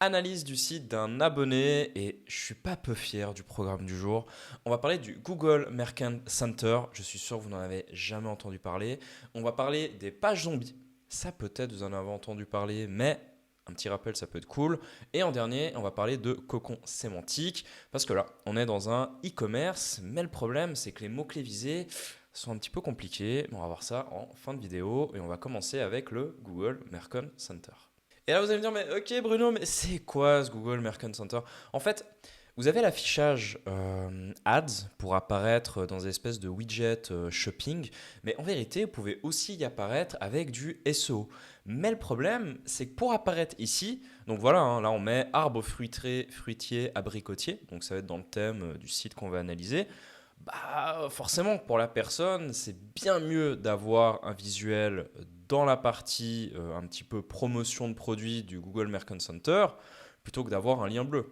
Analyse du site d'un abonné et je suis pas peu fier du programme du jour. On va parler du Google Merchant Center. Je suis sûr que vous n'en avez jamais entendu parler. On va parler des pages zombies. Ça peut-être vous en avez entendu parler, mais un petit rappel, ça peut être cool. Et en dernier, on va parler de cocon sémantique parce que là, on est dans un e-commerce, mais le problème, c'est que les mots-clés visés sont un petit peu compliqués. On va voir ça en fin de vidéo et on va commencer avec le Google Merchant Center. Et là, vous allez me dire, mais ok Bruno, mais c'est quoi ce Google Merchant Center? En fait, vous avez l'affichage ads pour apparaître dans des espèces de widgets shopping, mais en vérité, vous pouvez aussi y apparaître avec du SEO. Mais le problème, c'est que pour apparaître ici, donc voilà, hein, là on met arbre fruitier, abricotier, donc ça va être dans le thème du site qu'on va analyser. Bah, forcément, pour la personne, c'est bien mieux d'avoir un visuel dans la partie un petit peu promotion de produits du Google Merchant Center plutôt que d'avoir un lien bleu.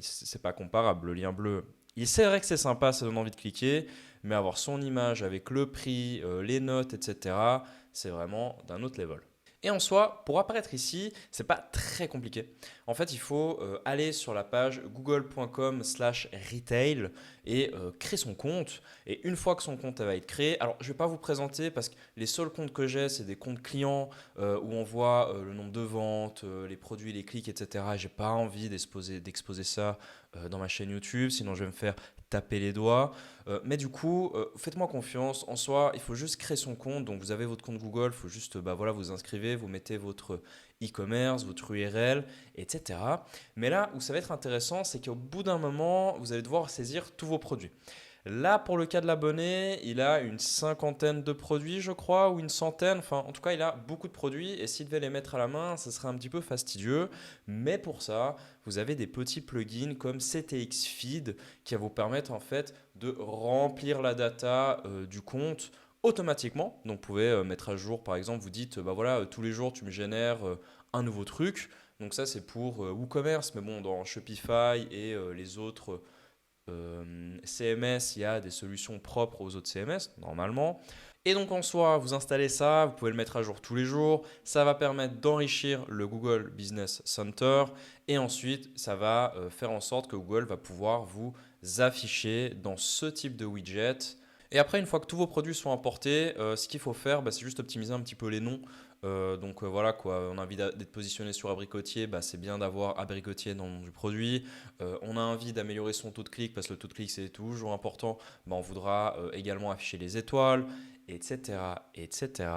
C'est pas comparable. Le lien bleu, c'est vrai que c'est sympa, ça donne envie de cliquer, mais avoir son image avec le prix, les notes, etc., c'est vraiment d'un autre level. Et en soi, pour apparaître ici, c'est pas très compliqué. En fait, il faut aller sur la page google.com/retail et créer son compte. Et une fois que son compte va être créé, alors je vais pas vous présenter parce que les seuls comptes que j'ai, c'est des comptes clients où on voit le nombre de ventes, les produits, les clics, etc. J'ai pas envie d'exposer ça dans ma chaîne YouTube, sinon je vais me faire taper les doigts. Mais du coup, faites-moi confiance. En soi, il faut juste créer son compte. Donc, vous avez votre compte Google, il faut juste voilà, vous inscrivez, vous mettez votre e-commerce, votre URL, etc. Mais là où ça va être intéressant, c'est qu'au bout d'un moment, vous allez devoir saisir tous vos produits. Là, pour le cas de l'abonné, il a une cinquantaine de produits, je crois, ou une centaine. Enfin, en tout cas, il a beaucoup de produits et s'il devait les mettre à la main, ce serait un petit peu fastidieux. Mais pour ça, vous avez des petits plugins comme CTX Feed qui va vous permettre en fait de remplir la data du compte automatiquement. Donc, vous pouvez mettre à jour, par exemple, vous dites, bah voilà, tous les jours, tu me génères un nouveau truc. Donc ça, c'est pour WooCommerce, mais bon, dans Shopify et les autres CMS, il y a des solutions propres aux autres CMS, normalement. Et donc en soi, vous installez ça, vous pouvez le mettre à jour tous les jours. Ça va permettre d'enrichir le Google Business Center. Et ensuite, ça va faire en sorte que Google va pouvoir vous afficher dans ce type de widget. Et après, une fois que tous vos produits sont importés, ce qu'il faut faire, bah, c'est juste optimiser un petit peu les noms. Donc voilà quoi, on a envie d'être positionné sur abricotier, bah, c'est bien d'avoir abricotier dans le nom du produit. On a envie d'améliorer son taux de clic parce que le taux de clic c'est toujours important. Bah, on voudra également afficher les étoiles, etc., etc.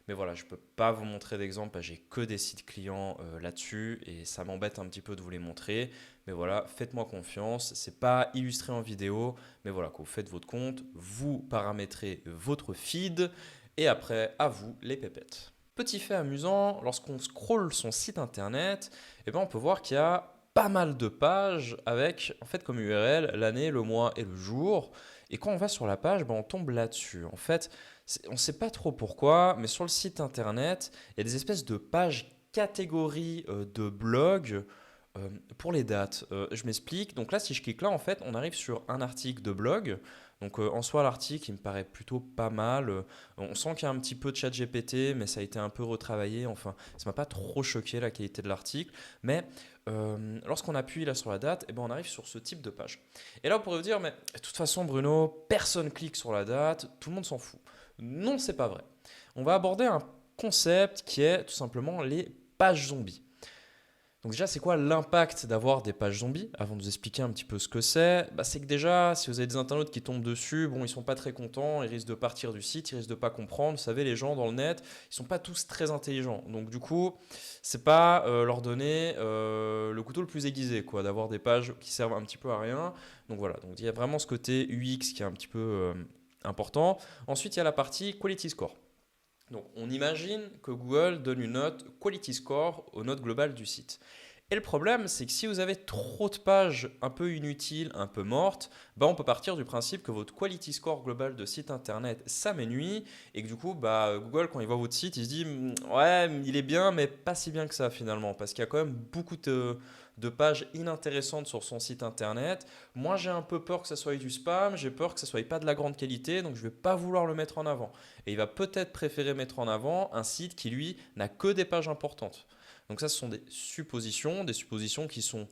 Mais voilà, je ne peux pas vous montrer d'exemple, j'ai que des sites clients là-dessus et ça m'embête un petit peu de vous les montrer. Mais voilà, faites-moi confiance, c'est pas illustré en vidéo, mais voilà, quand vous faites votre compte, vous paramétrez votre feed et après, à vous les pépettes. Petit fait amusant, lorsqu'on scrolle son site internet, eh ben on peut voir qu'il y a pas mal de pages avec en fait comme URL l'année, le mois et le jour. Et quand on va sur la page, ben, on tombe là-dessus. En fait, on ne sait pas trop pourquoi, mais sur le site internet, il y a des espèces de pages catégories de blogs pour les dates. Je m'explique. Donc là, si je clique là, en fait, on arrive sur un article de blog. Donc en soi, l'article, il me paraît plutôt pas mal. On sent qu'il y a un petit peu de chat GPT, mais ça a été un peu retravaillé. Enfin, ça m'a pas trop choqué la qualité de l'article. Mais lorsqu'on appuie là sur la date, eh ben, on arrive sur ce type de page. Et là, vous pourrez vous dire, mais de toute façon, Bruno, personne clique sur la date, tout le monde s'en fout. Non, c'est pas vrai. On va aborder un concept qui est tout simplement les pages zombies. Donc déjà, c'est quoi l'impact d'avoir des pages zombies? Avant de vous expliquer un petit peu ce que c'est, bah, c'est que déjà, si vous avez des internautes qui tombent dessus, bon, ils sont pas très contents, ils risquent de partir du site, ils risquent de pas comprendre. Vous savez, les gens dans le net, ils sont pas tous très intelligents. Donc du coup, c'est pas leur donner le couteau le plus aiguisé, quoi, d'avoir des pages qui servent un petit peu à rien. Donc voilà, donc il y a vraiment ce côté UX qui est un petit peu important. Ensuite, il y a la partie quality score. Donc, on imagine que Google donne une note quality score aux notes globales du site. Et le problème, c'est que si vous avez trop de pages un peu inutiles, un peu mortes, bah on peut partir du principe que votre quality score global de site internet s'amenuise et que du coup, bah, Google, quand il voit votre site, il se dit ouais, il est bien, mais pas si bien que ça finalement, parce qu'il y a quand même beaucoup de pages inintéressantes sur son site internet. Moi, j'ai un peu peur que ça soit du spam, j'ai peur que ça soit pas de la grande qualité, donc je vais pas vouloir le mettre en avant. Et il va peut-être préférer mettre en avant un site qui, lui, n'a que des pages importantes. Donc ça, ce sont des suppositions qui sont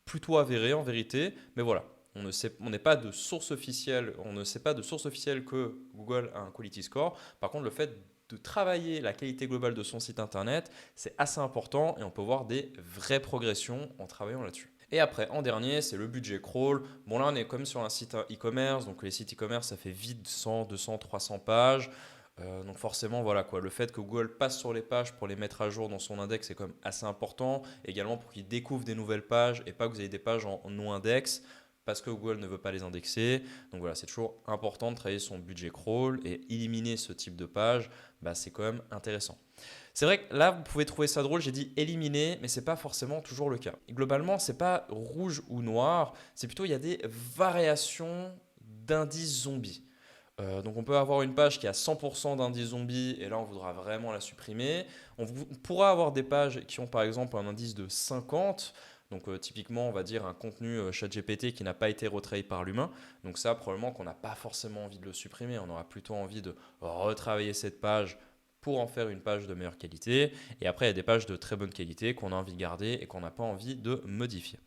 plutôt avérées en vérité, mais voilà. On n'est pas de source officielle, on ne sait pas de source officielle que Google a un quality score. Par contre, le fait de travailler la qualité globale de son site internet, c'est assez important et on peut voir des vraies progressions en travaillant là-dessus. Et après, en dernier, c'est le budget crawl. Bon, là, on est comme sur un site e-commerce. Donc, les sites e-commerce, ça fait vite 100, 200, 300 pages. Donc, forcément, voilà quoi. Le fait que Google passe sur les pages pour les mettre à jour dans son index, c'est quand même assez important. Également pour qu'il découvre des nouvelles pages et pas que vous ayez des pages en non-index parce que Google ne veut pas les indexer. Donc, voilà, c'est toujours important de travailler son budget crawl et éliminer ce type de page. Bah, c'est quand même intéressant. C'est vrai que là, vous pouvez trouver ça drôle, j'ai dit éliminer, mais ce n'est pas forcément toujours le cas. Globalement, ce n'est pas rouge ou noir, c'est plutôt il y a des variations d'indices zombies. Donc on peut avoir une page qui a 100% d'indices zombies et là on voudra vraiment la supprimer. On pourra avoir des pages qui ont par exemple un indice de 50. Donc typiquement on va dire un contenu ChatGPT qui n'a pas été retravaillé par l'humain. Donc ça probablement qu'on n'a pas forcément envie de le supprimer. On aura plutôt envie de retravailler cette page pour en faire une page de meilleure qualité. Et après, il y a des pages de très bonne qualité qu'on a envie de garder et qu'on n'a pas envie de modifier.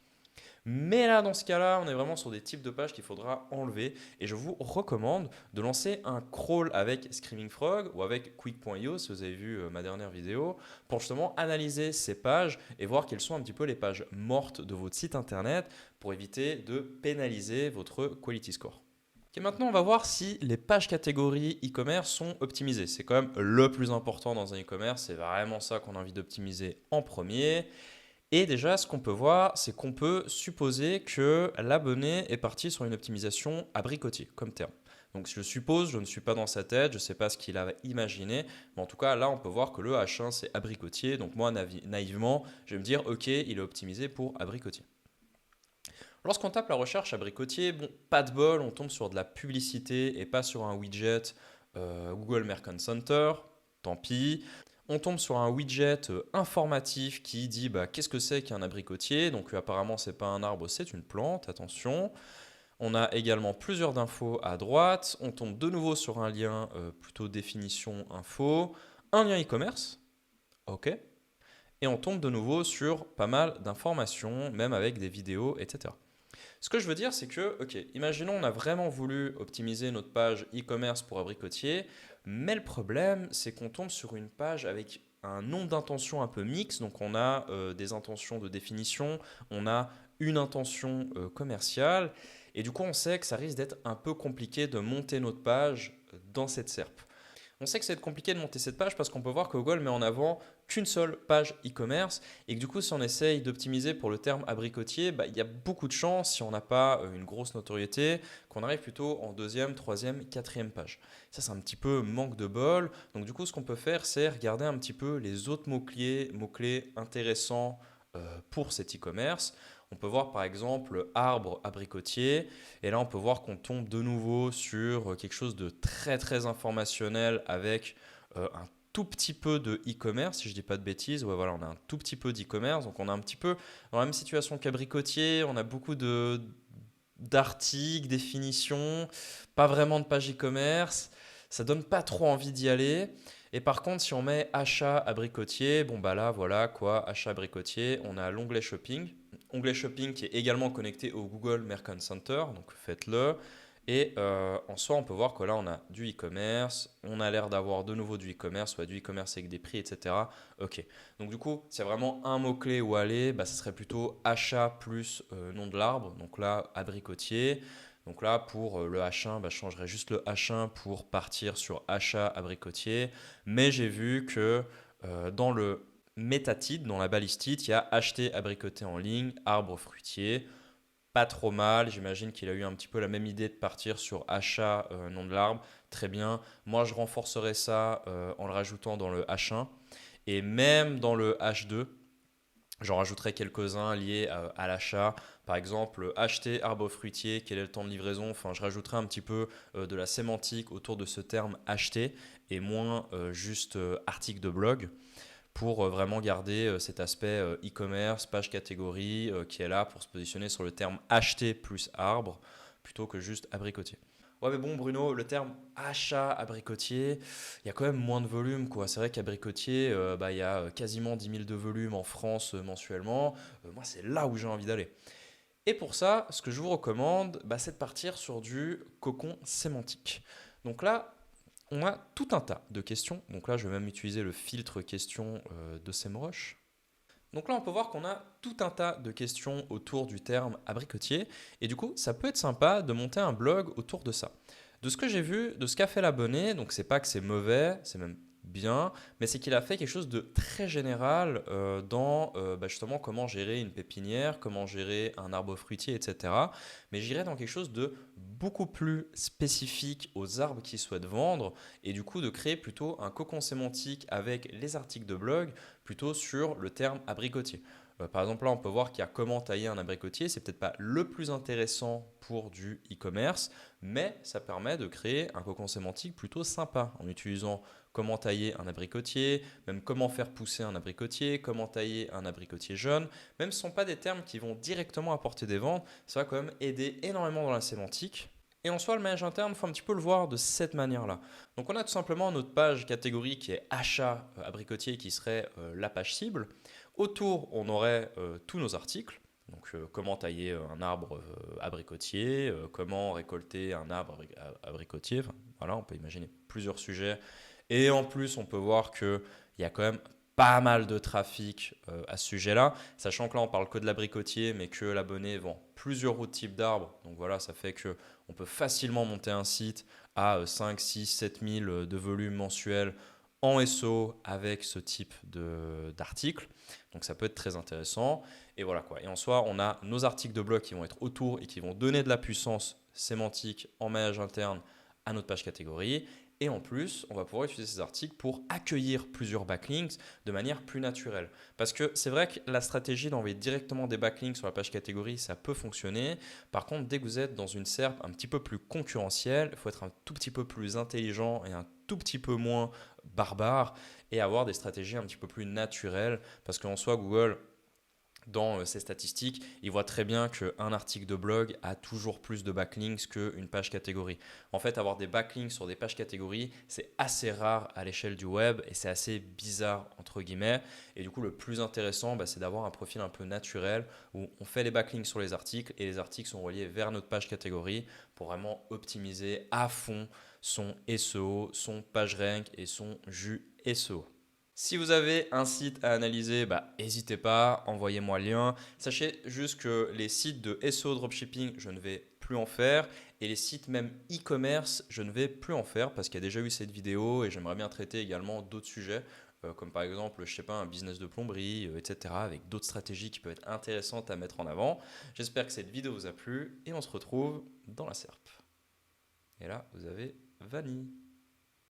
Mais là, dans ce cas-là, on est vraiment sur des types de pages qu'il faudra enlever. Et je vous recommande de lancer un crawl avec Screaming Frog ou avec Quick.io, si vous avez vu ma dernière vidéo, pour justement analyser ces pages et voir quelles sont un petit peu les pages mortes de votre site internet pour éviter de pénaliser votre quality score. Ok, maintenant, on va voir si les pages catégories e-commerce sont optimisées. C'est quand même le plus important dans un e-commerce. C'est vraiment ça qu'on a envie d'optimiser en premier. Et déjà, ce qu'on peut voir, c'est qu'on peut supposer que l'abonné est parti sur une optimisation abricotier comme terme. Donc je suppose, je ne suis pas dans sa tête, je ne sais pas ce qu'il a imaginé, mais en tout cas là on peut voir que le H1 c'est abricotier. Donc moi naïvement, je vais me dire ok, il est optimisé pour abricotier. Lorsqu'on tape la recherche abricotier, bon, pas de bol, on tombe sur de la publicité et pas sur un widget Google Merchant Center, tant pis. On tombe sur un widget informatif qui dit bah, qu'est-ce que c'est qu'un abricotier. Donc apparemment c'est pas un arbre, c'est une plante, attention. On a également plusieurs infos à droite. On tombe de nouveau sur un lien plutôt définition info, un lien e-commerce, ok. Et on tombe de nouveau sur pas mal d'informations, même avec des vidéos, etc. Ce que je veux dire, c'est que, ok, imaginons on a vraiment voulu optimiser notre page e-commerce pour abricotier, mais le problème, c'est qu'on tombe sur une page avec un nombre d'intentions un peu mixte. Donc on a des intentions de définition, on a une intention commerciale, et du coup on sait que ça risque d'être un peu compliqué de monter notre page dans cette SERP. On sait que c'est compliqué de monter cette page parce qu'on peut voir que Google met en avant qu'une seule page e-commerce et que du coup si on essaye d'optimiser pour le terme abricotier, bah, il y a beaucoup de chances, si on n'a pas une grosse notoriété, qu'on arrive plutôt en deuxième, troisième, quatrième page. Ça c'est un petit peu manque de bol. Donc du coup ce qu'on peut faire c'est regarder un petit peu les autres mots-clés intéressants pour cet e-commerce. On peut voir par exemple arbre abricotier et là on peut voir qu'on tombe de nouveau sur quelque chose de très très informationnel avec un tout petit peu de e-commerce, si je ne dis pas de bêtises. Ouais, voilà, on a un tout petit peu d'e-commerce, donc on est un petit peu dans la même situation qu'abricotier, on a beaucoup d'articles, définitions, pas vraiment de page e-commerce, ça donne pas trop envie d'y aller. Et par contre, si on met achat abricotier, bon bah là voilà quoi, achat abricotier, on a l'onglet shopping. Onglet shopping qui est également connecté au Google Merchant Center, donc faites-le. Et en soi, on peut voir que là, on a du e-commerce, on a l'air d'avoir de nouveau du e-commerce, soit du e-commerce avec des prix, etc. Ok. Donc du coup, c'est vraiment un mot-clé où aller, bah, ce serait plutôt achat plus nom de l'arbre. Donc là, abricotier. Donc là, pour le H1, bah, je changerais juste le H1 pour partir sur achat abricotier. Mais j'ai vu que dans le métatide, dans la balistite, il y a acheter abricoté en ligne, arbre fruitier. Pas trop mal, j'imagine qu'il a eu un petit peu la même idée de partir sur achat nom de l'arbre. Très bien, moi je renforcerai ça en le rajoutant dans le H1 et même dans le H2. J'en rajouterai quelques-uns liés à l'achat. Par exemple, acheter arbre fruitier, quel est le temps de livraison. Enfin, je rajouterai un petit peu de la sémantique autour de ce terme acheter et moins juste article de blog pour vraiment garder cet aspect e-commerce, page catégorie qui est là pour se positionner sur le terme acheter plus arbre plutôt que juste abricotier. Ouais, mais bon, Bruno, le terme achat abricotier, il y a quand même moins de volume, quoi. C'est vrai qu'abricotier, bah, il y a quasiment 10 000 de volume en France mensuellement. Moi, c'est là où j'ai envie d'aller. Et pour ça, ce que je vous recommande, bah, c'est de partir sur du cocon sémantique. Donc là, on a tout un tas de questions. Donc là, je vais même utiliser le filtre questions de SEMrush. Donc là, on peut voir qu'on a tout un tas de questions autour du terme abricotier. Et du coup, ça peut être sympa de monter un blog autour de ça. De ce que j'ai vu, de ce qu'a fait l'abonné, donc c'est pas que c'est mauvais, c'est même bien, mais c'est qu'il a fait quelque chose de très général dans bah, justement comment gérer une pépinière, comment gérer un arbre fruitier, etc. Mais j'irai dans quelque chose de beaucoup plus spécifique aux arbres qu'ils souhaitent vendre et du coup de créer plutôt un cocon sémantique avec les articles de blog plutôt sur le terme abricotier. Par exemple, là, on peut voir qu'il y a comment tailler un abricotier. C'est peut-être pas le plus intéressant pour du e-commerce, mais ça permet de créer un cocon sémantique plutôt sympa en utilisant comment tailler un abricotier, même comment faire pousser un abricotier, comment tailler un abricotier jeune. Même ce ne sont pas des termes qui vont directement apporter des ventes, ça va quand même aider énormément dans la sémantique. Et en soi, le manage interne, il faut un petit peu le voir de cette manière-là. Donc on a tout simplement notre page catégorie qui est achat abricotier qui serait la page cible. Autour, on aurait tous nos articles. Donc comment tailler un arbre abricotier, comment récolter un arbre abricotier. Enfin, voilà, on peut imaginer plusieurs sujets. Et en plus, on peut voir qu'il y a quand même pas mal de trafic à ce sujet-là, sachant que là, on parle que de l'abricotier, mais que l'abonné vend plusieurs autres types d'arbres. Donc voilà, ça fait qu'on peut facilement monter un site à 5, 6, 7 000 de volume mensuel en SEO avec ce type d'article. Donc ça peut être très intéressant. Et voilà quoi. Et en soi, on a nos articles de blog qui vont être autour et qui vont donner de la puissance sémantique en maillage interne à notre page catégorie. Et en plus, on va pouvoir utiliser ces articles pour accueillir plusieurs backlinks de manière plus naturelle. Parce que c'est vrai que la stratégie d'envoyer directement des backlinks sur la page catégorie, ça peut fonctionner. Par contre, dès que vous êtes dans une SERP un petit peu plus concurrentielle, il faut être un tout petit peu plus intelligent et un tout petit peu moins barbare et avoir des stratégies un petit peu plus naturelles. Parce qu'en soi, Google, dans ses statistiques, il voit très bien qu'un article de blog a toujours plus de backlinks qu'une page catégorie. En fait, avoir des backlinks sur des pages catégories, c'est assez rare à l'échelle du web et c'est assez bizarre, entre guillemets. Et du coup, le plus intéressant, bah, c'est d'avoir un profil un peu naturel où on fait les backlinks sur les articles et les articles sont reliés vers notre page catégorie pour vraiment optimiser à fond son SEO, son PageRank et son jus SEO. Si vous avez un site à analyser, bah, n'hésitez pas, envoyez-moi le lien. Sachez juste que les sites de SEO dropshipping, je ne vais plus en faire. Et les sites même e-commerce, je ne vais plus en faire parce qu'il y a déjà eu cette vidéo et j'aimerais bien traiter également d'autres sujets, comme par exemple, je sais pas, un business de plomberie, etc., avec d'autres stratégies qui peuvent être intéressantes à mettre en avant. J'espère que cette vidéo vous a plu et on se retrouve dans la SERP. Et là, vous avez Vanille.